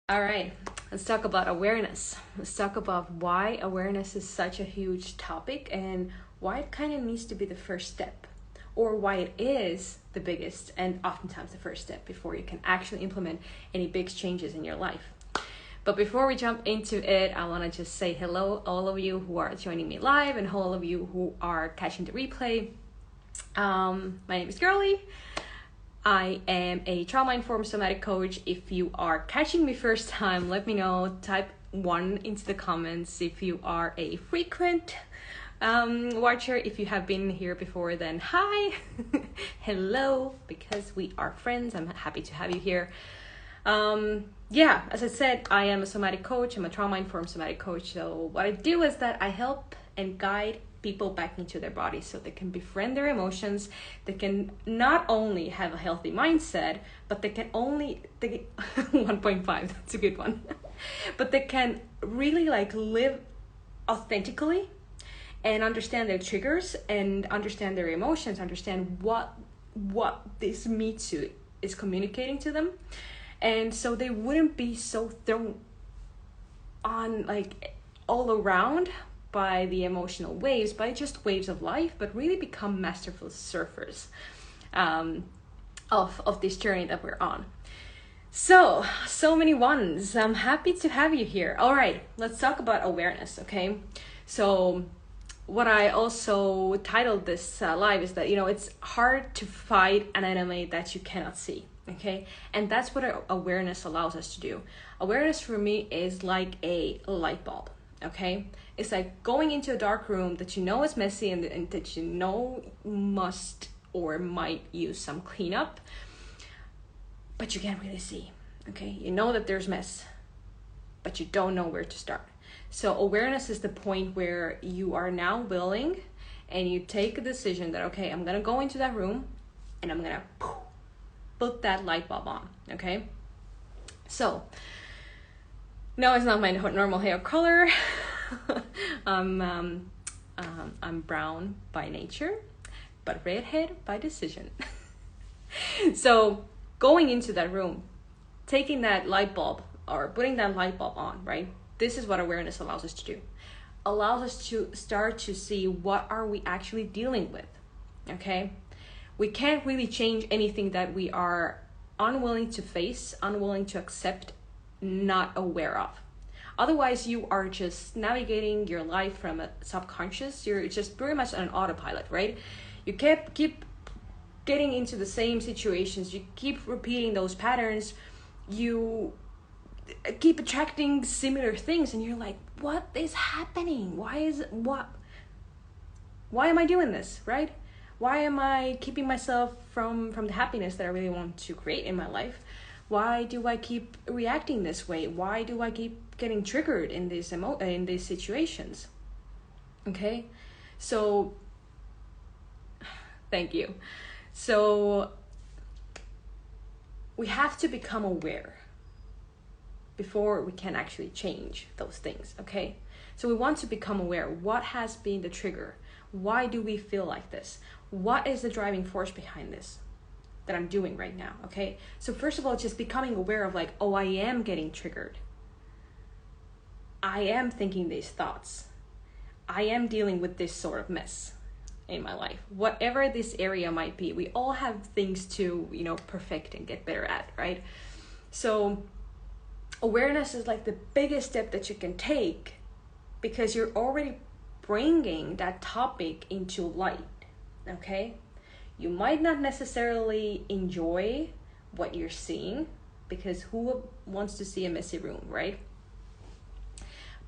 All right, let's talk about awareness. Let's talk about why awareness is such a huge topic and why it kind of needs to be the first step, or why it is the biggest and oftentimes the first step before you can actually implement any big changes in your life. But before we jump into it, I want to just say hello, all of you who are joining me live and all of you who are catching the replay. My name is Gerly. I am a trauma-informed somatic coach. If you are catching me first time, let me know. Type 1 into the comments if you are a frequent watcher. If you have been here before, then hi. Hello, because we are friends. I'm happy to have you here. As I said, I am a somatic coach. I'm a trauma-informed somatic coach. So what I do is that I help and guide people back into their bodies so they can befriend their emotions. They can not only have a healthy mindset, but they 1.5, that's a good one. But they can really live authentically and understand their triggers and understand their emotions, understand what this me suit is communicating to them. And so they wouldn't be so thrown on all around by the emotional waves, by just waves of life, but really become masterful surfers of this journey that we're on. So many ones. I'm happy to have you here. All right, let's talk about awareness, okay? So what I also titled this live is that, it's hard to fight an enemy that you cannot see, okay? And that's what awareness allows us to do. Awareness for me is like a light bulb, okay? It's like going into a dark room that you know is messy and that you know must or might use some cleanup, but you can't really see, okay? You know that there's mess, but you don't know where to start. So awareness is the point where you are now willing and you take a decision that, okay, I'm gonna go into that room and I'm gonna put that light bulb on, okay? So, no, it's not my normal hair color. I'm brown by nature, but redhead by decision. So going into that room, taking that light bulb or putting that light bulb on, right? This is what awareness allows us to do. Allows us to start to see what are we actually dealing with, okay? We can't really change anything that we are unwilling to face, unwilling to accept, not aware of. Otherwise, you are just navigating your life from a subconscious. You're just pretty much on an autopilot, right? You keep getting into the same situations. You keep repeating those patterns. You keep attracting similar things, and you're like, what is happening? Why am I doing this, right? Why am I keeping myself from the happiness that I really want to create in my life? Why do I keep reacting this way? Why do I keep getting triggered in these situations? Okay, so thank you. So we have to become aware before we can actually change those things, okay? So we want to become aware. What has been the trigger? Why do we feel like this? What is the driving force behind this that I'm doing right now, okay? So first of all, just becoming aware of I am getting triggered. I am thinking these thoughts. I am dealing with this sort of mess in my life. Whatever this area might be, we all have things to, perfect and get better at, right? So awareness is the biggest step that you can take because you're already bringing that topic into light, okay? You might not necessarily enjoy what you're seeing because who wants to see a messy room, right?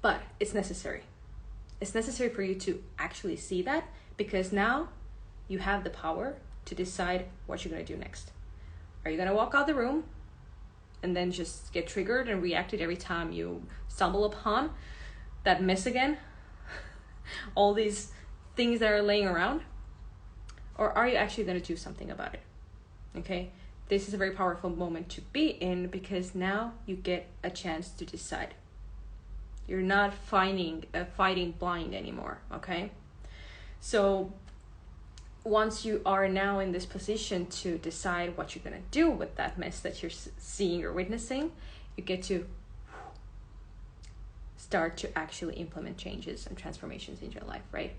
But it's necessary. It's necessary for you to actually see that because now you have the power to decide what you're going to do next. Are you going to walk out the room and then just get triggered and reacted every time you stumble upon that mess again? All these things that are laying around? Or are you actually going to do something about it? Okay, this is a very powerful moment to be in because now you get a chance to decide. You're not fighting blind anymore, okay? So once you are now in this position to decide what you're going to do with that mess that you're seeing or witnessing, you get to start to actually implement changes and transformations in your life, right?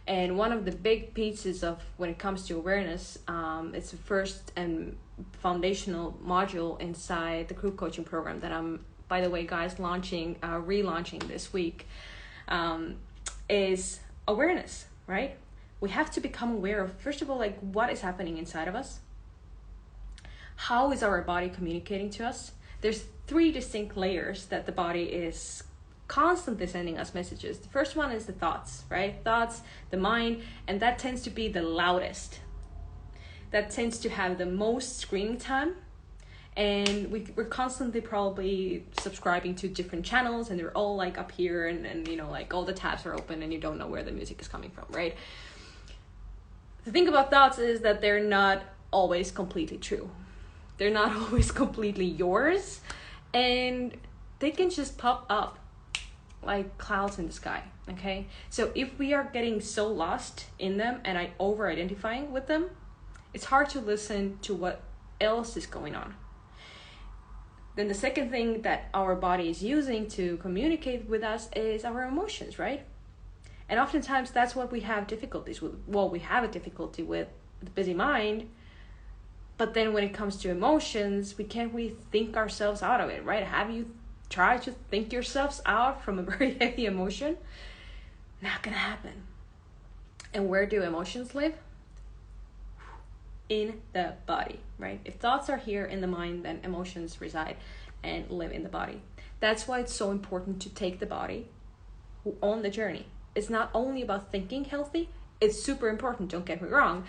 And one of the big pieces of when it comes to awareness, it's the first and foundational module inside the group coaching program that I'm, by the way, guys, relaunching this week, is awareness, right? We have to become aware of, first of all, like what is happening inside of us. How is our body communicating to us? There's 3 distinct layers that the body is constantly sending us messages. The first one is the thoughts, right? Thoughts, the mind, and that tends to be the loudest. That tends to have the most screen time. And we're constantly probably subscribing to different channels, and they're all like up here, and you know, like all the tabs are open and you don't know where the music is coming from, right? The thing about thoughts is that they're not always completely true. They're not always completely yours, and they can just pop up like clouds in the sky, okay? So if we are getting so lost in them and over-identifying with them, it's hard to listen to what else is going on. Then the second thing that our body is using to communicate with us is our emotions, right? And oftentimes that's what we have difficulties with. Well, we have a difficulty with the busy mind, but then when it comes to emotions, we can't really think ourselves out of it, right? Have you tried to think yourselves out from a very heavy emotion? Not gonna happen. And where do emotions live? In the body, right? If thoughts are here in the mind, then emotions reside and live in the body. That's why it's so important to take the body on the journey. It's not only about thinking healthy, it's super important, don't get me wrong,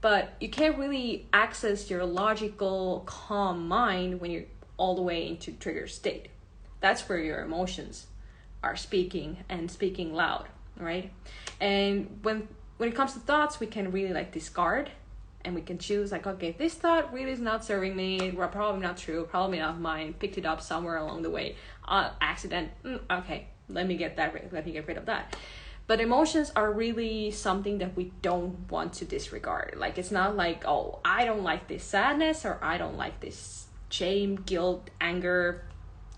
but you can't really access your logical, calm mind when you're all the way into trigger state. That's where your emotions are speaking and speaking loud, right? And when it comes to thoughts, we can really like discard, and we can choose like, okay, this thought really is not serving me, probably not true, probably not mine, picked it up somewhere along the way, accident, okay, let me get rid of that. But emotions are really something that we don't want to disregard. Like, it's not like, oh, I don't like this sadness, or I don't like this shame, guilt, anger,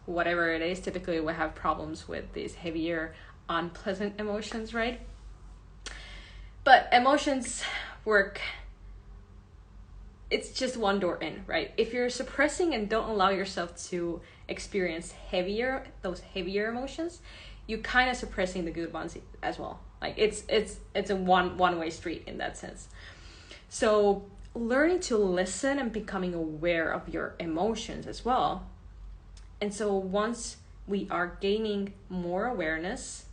whatever it is. Typically we have problems with these heavier, unpleasant emotions, right? But emotions work, it's just one door in, right? If you're suppressing and don't allow yourself to experience those heavier emotions, you kind of suppressing the good ones as well. Like it's a one-way street in that sense. So learning to listen and becoming aware of your emotions as well. And so once we are gaining more awareness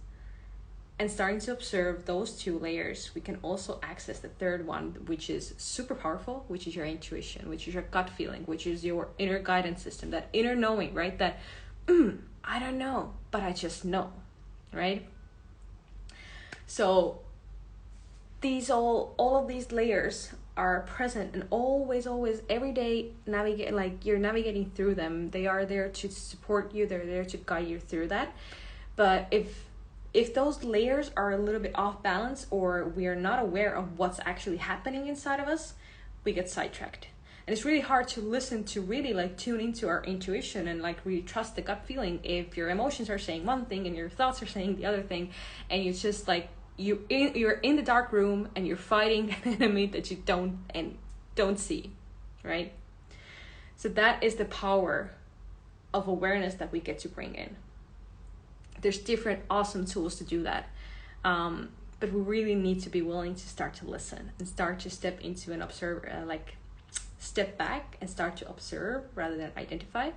and starting to observe those 2 layers, we can also access the third one, which is super powerful, which is your intuition, which is your gut feeling, which is your inner guidance system, that inner knowing, right? That I don't know, but I just know, right? So all of these layers are present and always every day you're navigating through them. They are there to support you, they're there to guide you through that. But if those layers are a little bit off balance, or we are not aware of what's actually happening inside of us, we get sidetracked. And it's really hard to listen to really like tune into our intuition and like really trust the gut feeling if your emotions are saying one thing and your thoughts are saying the other thing, and you just like you're in the dark room and you're fighting an enemy that you don't see, right? So that is the power of awareness that we get to bring in. There's different awesome tools to do that, but we really need to be willing to start to listen and start to step into and observe, step back and start to observe rather than identify.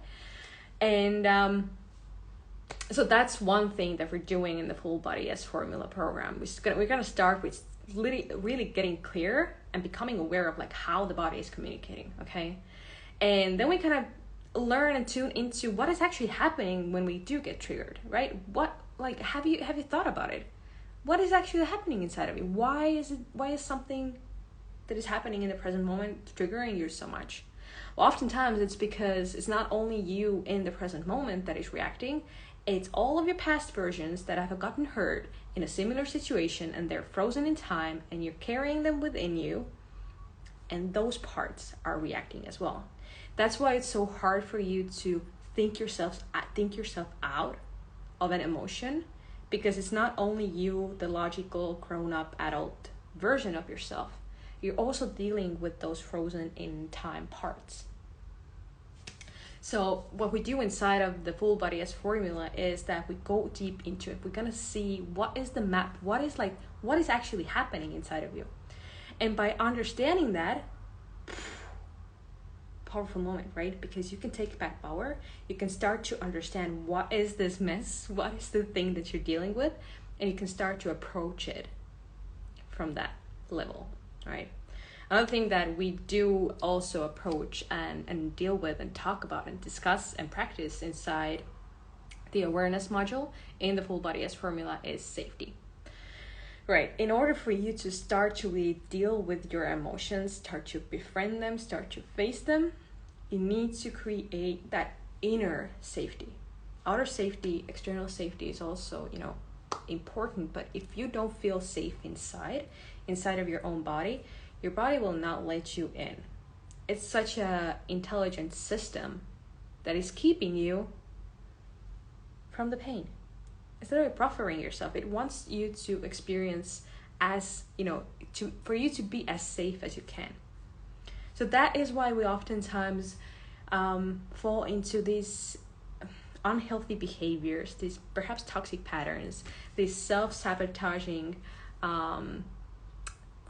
And so that's one thing that we're doing in the Full Body as Formula program. We're gonna start with really getting clear and becoming aware of like how the body is communicating, okay? And then we kind of learn and tune into what is actually happening when we do get triggered, right? What, like, have you thought about it? What is actually happening inside of you? Why is something that is happening in the present moment triggering you so much? Well, oftentimes it's because it's not only you in the present moment that is reacting, it's all of your past versions that have gotten hurt in a similar situation, and they're frozen in time, and you're carrying them within you, and those parts are reacting as well. That's why it's so hard for you to think yourself out of an emotion, because it's not only you, the logical, grown-up adult version of yourself. You're also dealing with those frozen in time parts. So what we do inside of the full body as formula is that we go deep into it. We're gonna see what is the map, what is actually happening inside of you. And by understanding that, powerful moment, right? Because you can take back power. You can start to understand what is this mess, what is the thing that you're dealing with, and you can start to approach it from that level, right? Another thing that we do also approach and deal with and talk about and discuss and practice inside the awareness module in the full body as formula is safety. Right, in order for you to start to really deal with your emotions, start to befriend them, start to face them, you need to create that inner safety. Outer safety, external safety is also, important, but if you don't feel safe inside of your own body, your body will not let you in. It's such a intelligent system that is keeping you from the pain. Instead of buffering yourself, it wants you to experience as, for you to be as safe as you can. So that is why we oftentimes fall into these unhealthy behaviors, these perhaps toxic patterns, these self-sabotaging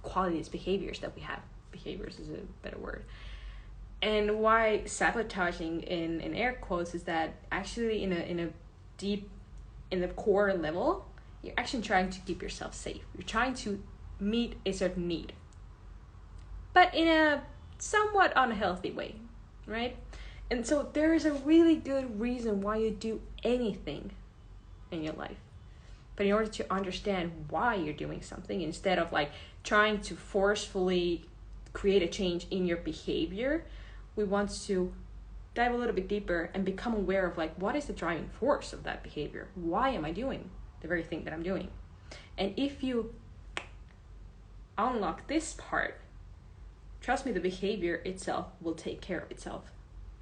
qualities, behaviors that we have. Behaviors is a better word. And why sabotaging in air quotes is that actually in a deep, in the core level, you're actually trying to keep yourself safe. You're trying to meet a certain need, but in a somewhat unhealthy way, right? And so there is a really good reason why you do anything in your life. But in order to understand why you're doing something, instead of trying to forcefully create a change in your behavior, we want to dive a little bit deeper and become aware of what is the driving force of that behavior? Why am I doing the very thing that I'm doing? And if you unlock this part, trust me, the behavior itself will take care of itself.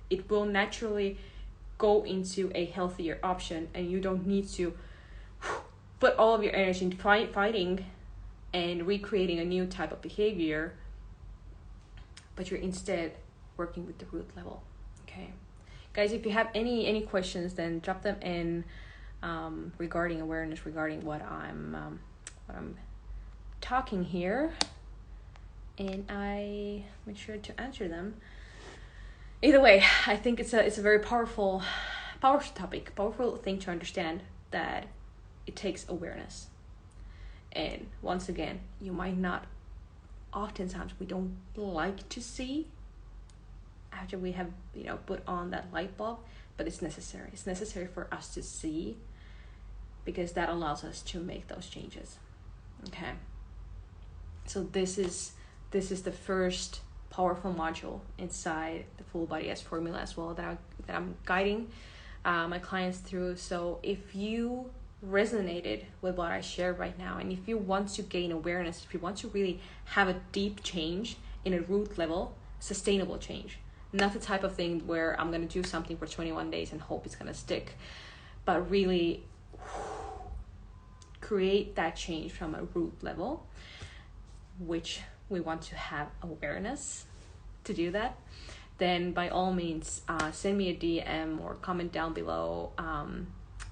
It will naturally go into a healthier option, and you don't need to put all of your energy into fighting and recreating a new type of behavior, but you're instead working with the root level. Okay, guys, if you have any questions, then drop them in regarding awareness, regarding what I'm talking here, and I make sure to answer them. Either way, I think it's a very powerful topic, powerful thing to understand, that it takes awareness. And once again, you might not, oftentimes we don't like to see after we have put on that light bulb, but it's necessary. It's necessary for us to see, because that allows us to make those changes. Okay, so this is the first powerful module inside the full body as formula as well that I'm guiding my clients through. So if you resonated with what I shared right now, and if you want to gain awareness, if you want to really have a deep change in a root level, sustainable change, not the type of thing where I'm going to do something for 21 days and hope it's going to stick, but really create that change from a root level, which we want to have awareness to do that, then by all means send me a DM or comment down below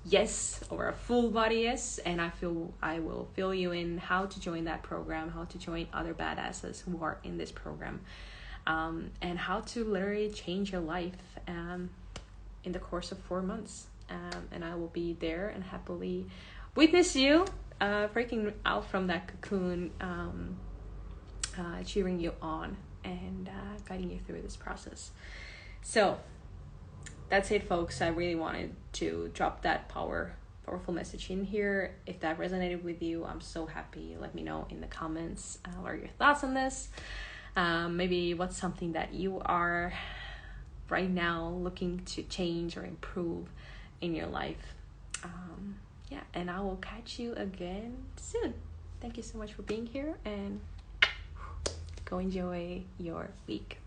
yes or a full body yes, and I will fill you in how to join that program, how to join other badasses who are in this program, and how to literally change your life in the course of 4 months. And I will be there and happily witness you breaking out from that cocoon, cheering you on and guiding you through this process. So that's it, folks. I really wanted to drop that powerful message in here. If that resonated with you, I'm so happy. Let me know in the comments what are your thoughts on this. Maybe what's something that you are right now looking to change or improve in your life. And I will catch you again soon. Thank you so much for being here, and go enjoy your week.